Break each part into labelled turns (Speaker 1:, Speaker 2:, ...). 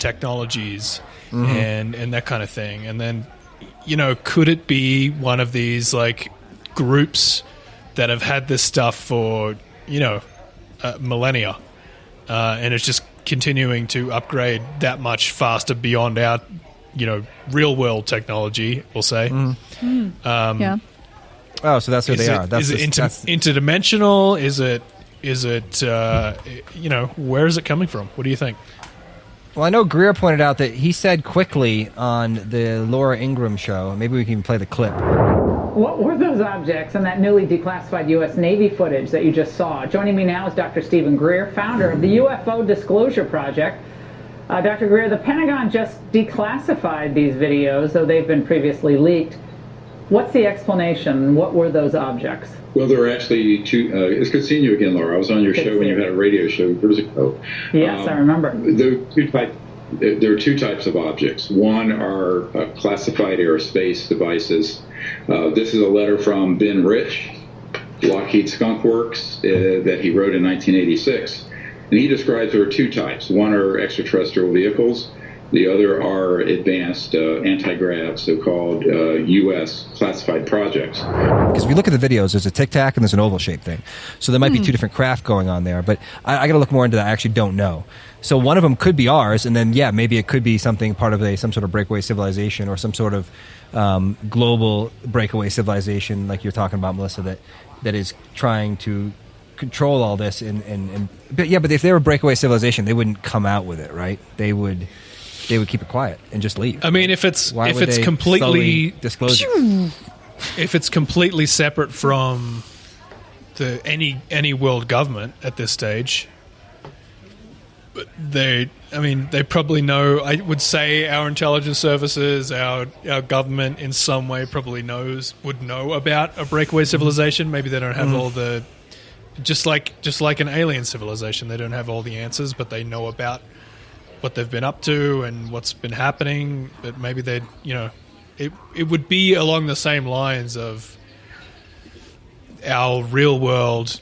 Speaker 1: technologies and that kind of thing. And then, could it be one of these like groups that have had this stuff for, millennia, and it's just continuing to upgrade that much faster beyond our, real world technology, we'll say.
Speaker 2: Yeah.
Speaker 3: Oh, so that's who they are.
Speaker 1: Is it interdimensional? Is it where is it coming from? What do you think?
Speaker 3: Well, I know Greer pointed out that he said quickly on the Laura Ingraham show, maybe we can even play the clip.
Speaker 4: What were those objects in that newly declassified U.S. Navy footage that you just saw? Joining me now is Dr. Stephen Greer, founder of the UFO Disclosure Project. Dr. Greer, the Pentagon just declassified these videos, though they've been previously leaked. What's the explanation? What were those objects?
Speaker 5: Well, there were actually two. It's good seeing you again, Laura. I was on your show when you had a radio show years ago.
Speaker 4: Yes, I remember.
Speaker 5: There are two types of objects. One are classified aerospace devices. This is a letter from Ben Rich, Lockheed Skunk Works, that he wrote in 1986. And he describes there are two types. One are extraterrestrial vehicles. The other are advanced anti-grav, so-called U.S. classified projects.
Speaker 3: Because if you look at the videos, there's a tic-tac and there's an oval-shaped thing. So there might be two different craft going on there. But I got to look more into that. I actually don't know. So one of them could be ours, and then, maybe it could be something part of some sort of breakaway civilization or some sort of global breakaway civilization, like you're talking about, Melissa, that is trying to control all this. But if they were a breakaway civilization, they wouldn't come out with it, right? They would keep it quiet and just leave.
Speaker 1: I mean, if it's completely
Speaker 3: disclose it?
Speaker 1: If it's completely separate from any world government at this stage, they probably know. I would say our intelligence services, our government, in some way probably would know about a breakaway civilization. Maybe they don't have all the just like an alien civilization. They don't have all the answers, but they know about what they've been up to and what's been happening. But maybe they'd, it would be along the same lines of our real world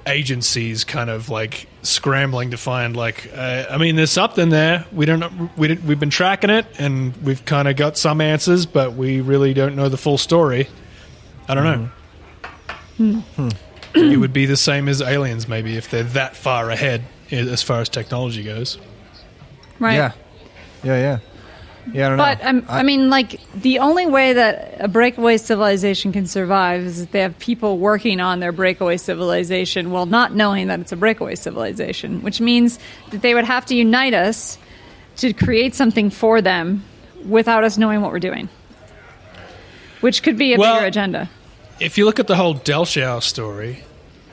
Speaker 1: agencies kind of like scrambling to find there's something there. We don't know. We've been tracking it and we've kind of got some answers, but we really don't know the full story. I don't know. It would be the same as aliens, maybe, if they're that far ahead as far as technology goes.
Speaker 2: Right.
Speaker 3: Yeah, I don't know.
Speaker 2: But the only way that a breakaway civilization can survive is if they have people working on their breakaway civilization while not knowing that it's a breakaway civilization, which means that they would have to unite us to create something for them without us knowing what we're doing, which could be a bigger agenda.
Speaker 1: If you look at the whole Delshau story,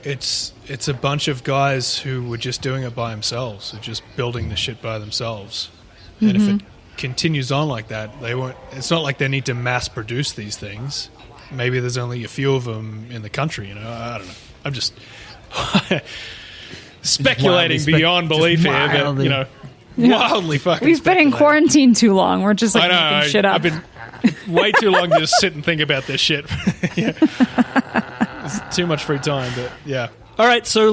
Speaker 1: it's a bunch of guys who were just doing it by themselves, or just building the shit by themselves. And if it continues on like that, it's not like they need to mass produce these things. Maybe there's only a few of them in the country, I don't know. I'm just speculating beyond belief here, but wildly fucking
Speaker 2: We've been in quarantine too long. We're just making shit up.
Speaker 1: I've been way too long to just sit and think about this shit. It's too much free time, but yeah. All right, so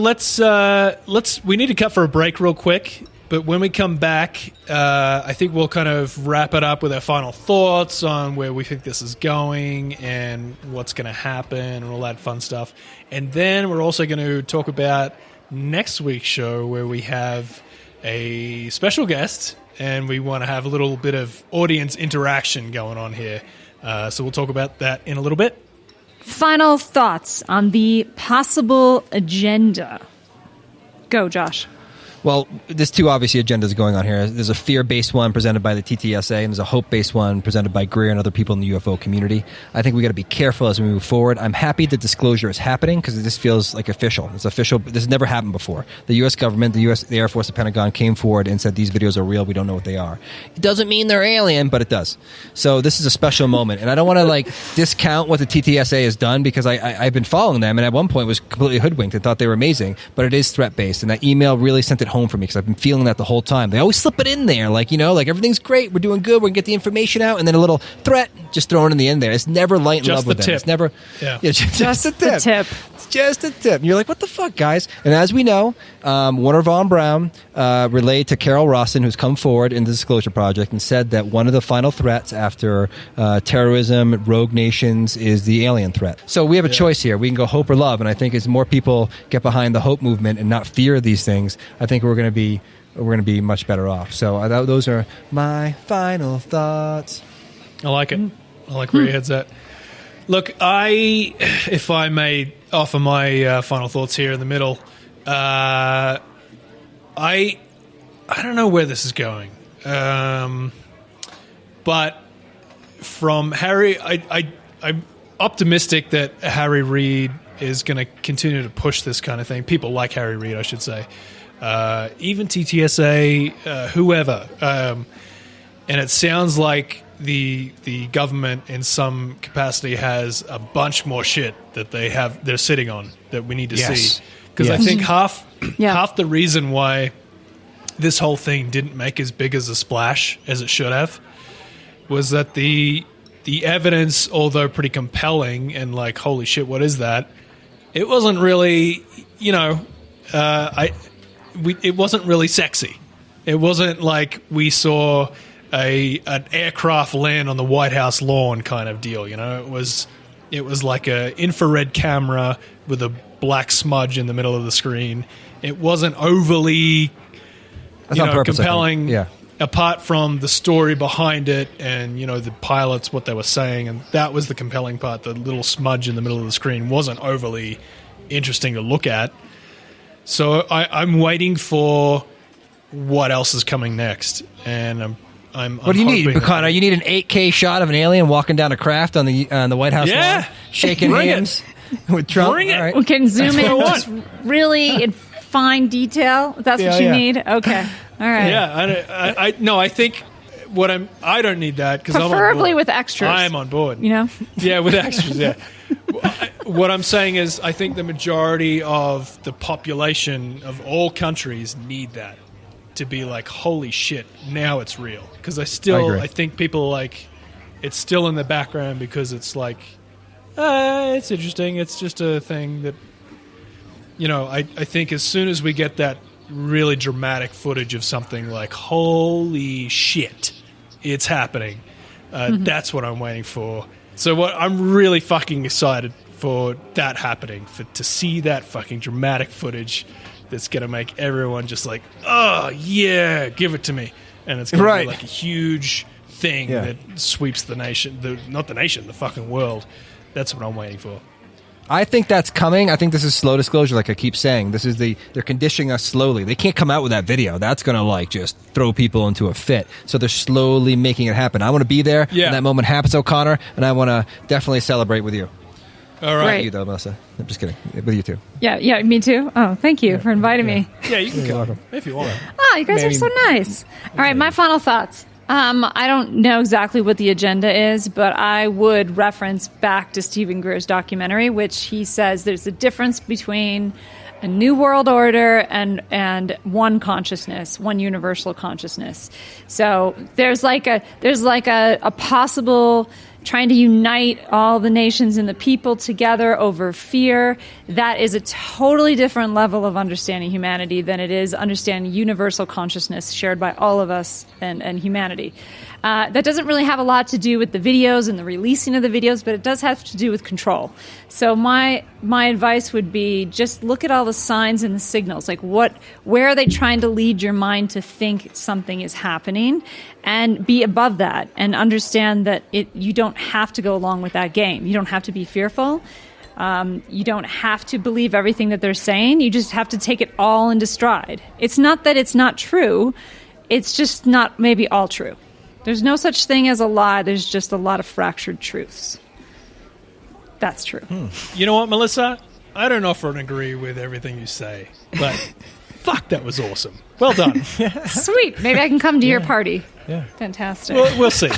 Speaker 1: we need to cut for a break real quick, but when we come back, I think we'll kind of wrap it up with our final thoughts on where we think this is going and what's going to happen and all that fun stuff. And then we're also going to talk about next week's show, where we have a special guest and we want to have a little bit of audience interaction going on here. So we'll talk about that in a little bit.
Speaker 2: Final thoughts on the possible agenda. Go, Josh.
Speaker 3: Well, there's two obviously agendas going on here. There's a fear-based one presented by the TTSA, and there's a hope-based one presented by Greer and other people in the UFO community. I think we got to be careful as we move forward. I'm happy that disclosure is happening because this feels like official. It's official. This has never happened before. The U.S. government, the Air Force, the Pentagon came forward and said these videos are real. We don't know what they are. It doesn't mean they're alien, but it does. So this is a special moment, and I don't want to discount what the TTSA has done because I've been following them, and at one point was completely hoodwinked and thought they were amazing. But it is threat-based, and that email really sent it home home for me because I've been feeling that the whole time. They always slip it in there, like, like everything's great, we're doing good, we're going to get the information out, and then a little threat just thrown in the end there. It's never light and love with them. It's never...
Speaker 1: Yeah.
Speaker 3: Just a tip.
Speaker 2: The tip.
Speaker 3: It's just a tip. And you're like, what the fuck, guys? And as we know, Warner Von Braun relayed to Carol Rossen, who's come forward in the Disclosure Project, and said that one of the final threats after terrorism, rogue nations, is the alien threat. So we have a choice here. We can go hope or love, and I think as more people get behind the hope movement and not fear these things, I think we're going to be much better off. So those are my final thoughts.
Speaker 1: I like it. I like where your head's at. Look, if I may offer my final thoughts here in the middle, I don't know where this is going, but from Harry, I'm optimistic that Harry Reid is going to continue to push this kind of thing. People like Harry Reid, I should say, even TTSA, whoever, and it sounds like the government in some capacity has a bunch more shit that they're sitting on that we need to see, because I think half the reason why this whole thing didn't make as big as a splash as it should have was that the evidence, although pretty compelling and like holy shit, what is that, it wasn't really, it wasn't really sexy. It wasn't like we saw an aircraft land on the White House lawn kind of deal. It was like a infrared camera with a black smudge in the middle of the screen. It wasn't overly compelling, apart from the story behind it and the pilots, what they were saying, and that was the compelling part. The little smudge in the middle of the screen wasn't overly interesting to look at. So I'm waiting for what else is coming next, and what do you need,
Speaker 3: Bacano? You need an 8K shot of an alien walking down a craft on the White House lawn, shaking hands with Trump.
Speaker 1: Bring it.
Speaker 3: Right.
Speaker 2: We can zoom in just really in fine detail. That's what you need. Okay, all right.
Speaker 1: Yeah, I think I don't need that because
Speaker 2: preferably with extras.
Speaker 1: I'm on board.
Speaker 2: Yeah,
Speaker 1: with extras. Yeah. What I'm saying is, I think the majority of the population of all countries need that to be like, holy shit, now it's real. Because I think people like, it's still in the background because it's like, it's interesting. It's just a thing that, I think as soon as we get that really dramatic footage of something like, holy shit, it's happening, that's what I'm waiting for. So I'm really fucking excited for that happening, to see that fucking dramatic footage that's going to make everyone just like, oh, yeah, give it to me. And it's going to be like a huge thing that sweeps the nation, not the nation, the fucking world. That's what I'm waiting for.
Speaker 3: I think that's coming. I think this is slow disclosure, like I keep saying. They're conditioning us slowly. They can't come out with that video. That's going to just throw people into a fit. So they're slowly making it happen. I want to be there when that moment happens, O'Connor, and I want to definitely celebrate with you.
Speaker 1: All right.
Speaker 3: Not you though, Melissa. I'm just kidding. With you too.
Speaker 2: Yeah, me too. Oh, thank you for inviting me.
Speaker 1: Yeah, you can come if you want.
Speaker 2: Oh, you guys are so nice. All right, my final thoughts. I don't know exactly what the agenda is, but I would reference back to Stephen Greer's documentary, which he says there's a difference between a new world order and one consciousness, one universal consciousness. So there's like a possible trying to unite all the nations and the people together over fear. That is a totally different level of understanding humanity than it is understanding universal consciousness shared by all of us and humanity. That doesn't really have a lot to do with the videos and the releasing of the videos, but it does have to do with control. So my advice would be just look at all the signs and the signals. Like where are they trying to lead your mind to think something is happening, and be above that and understand that you don't have to go along with that game. You don't have to be fearful. You don't have to believe everything that they're saying. You just have to take it all into stride. It's not that it's not true. It's just not maybe all true. There's no such thing as a lie. There's just a lot of fractured truths. That's true.
Speaker 1: You know what, Melissa? I don't often agree with everything you say, but fuck, that was awesome. Well done.
Speaker 2: Sweet. Maybe I can come to your party. Yeah. Fantastic.
Speaker 1: We'll see.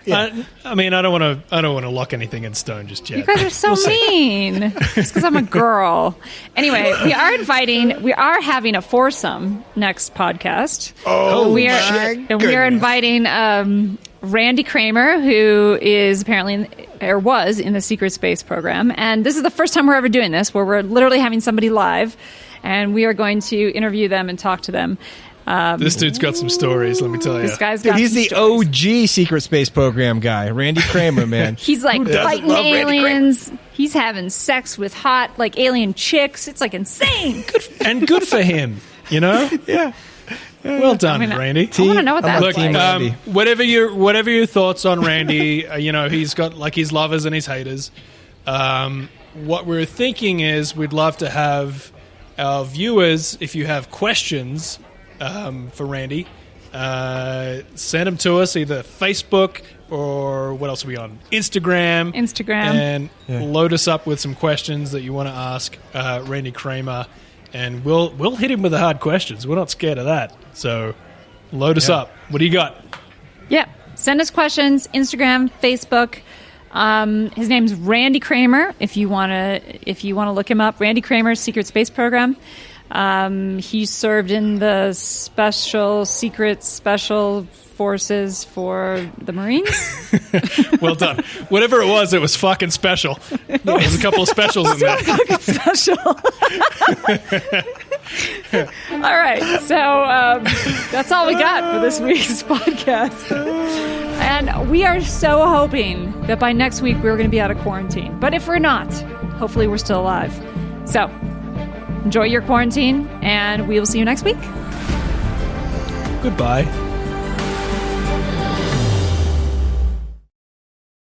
Speaker 1: I mean, I don't want to lock anything in stone just yet.
Speaker 2: You guys are so mean. Just because I'm a girl. Anyway, we are having a foursome next podcast.
Speaker 3: Oh,
Speaker 2: we are inviting Randy Kramer, who is apparently was in the secret space program, and this is the first time we're ever doing this, where we're literally having somebody live, and we are going to interview them and talk to them.
Speaker 1: This dude's got some stories, let me tell you.
Speaker 2: This guy's got
Speaker 3: he's
Speaker 2: some
Speaker 3: the
Speaker 2: stories.
Speaker 3: OG secret space program guy, Randy Kramer, man.
Speaker 2: He's like fighting
Speaker 3: love Randy
Speaker 2: aliens. He's having sex with hot like alien chicks. It's like insane.
Speaker 1: Good for him, you know?
Speaker 3: Yeah.
Speaker 1: Well done, Randy.
Speaker 2: I want to know what that's
Speaker 1: Look,
Speaker 2: like.
Speaker 3: Randy.
Speaker 1: whatever your thoughts on Randy, he's got like his lovers and his haters. What we're thinking is we'd love to have our viewers, if you have questions for Randy, send them to us, either Facebook or what else are we on? Instagram. And load us up with some questions that you want to ask Randy Kramer. And we'll hit him with the hard questions. We're not scared of that. So load us up. What do you got?
Speaker 2: Yeah. Send us questions. Instagram, Facebook. His name's Randy Kramer. If you want to look him up, Randy Kramer's Secret Space Program. He served in the special forces for the Marines.
Speaker 1: Well done. Whatever it was fucking special. There was a couple of specials in there.
Speaker 2: Fucking special. All right, so that's all we got for this week's podcast. And we are so hoping that by next week we're going to be out of quarantine. But if we're not, hopefully we're still alive. So enjoy your quarantine, and we will see you next week.
Speaker 1: Goodbye.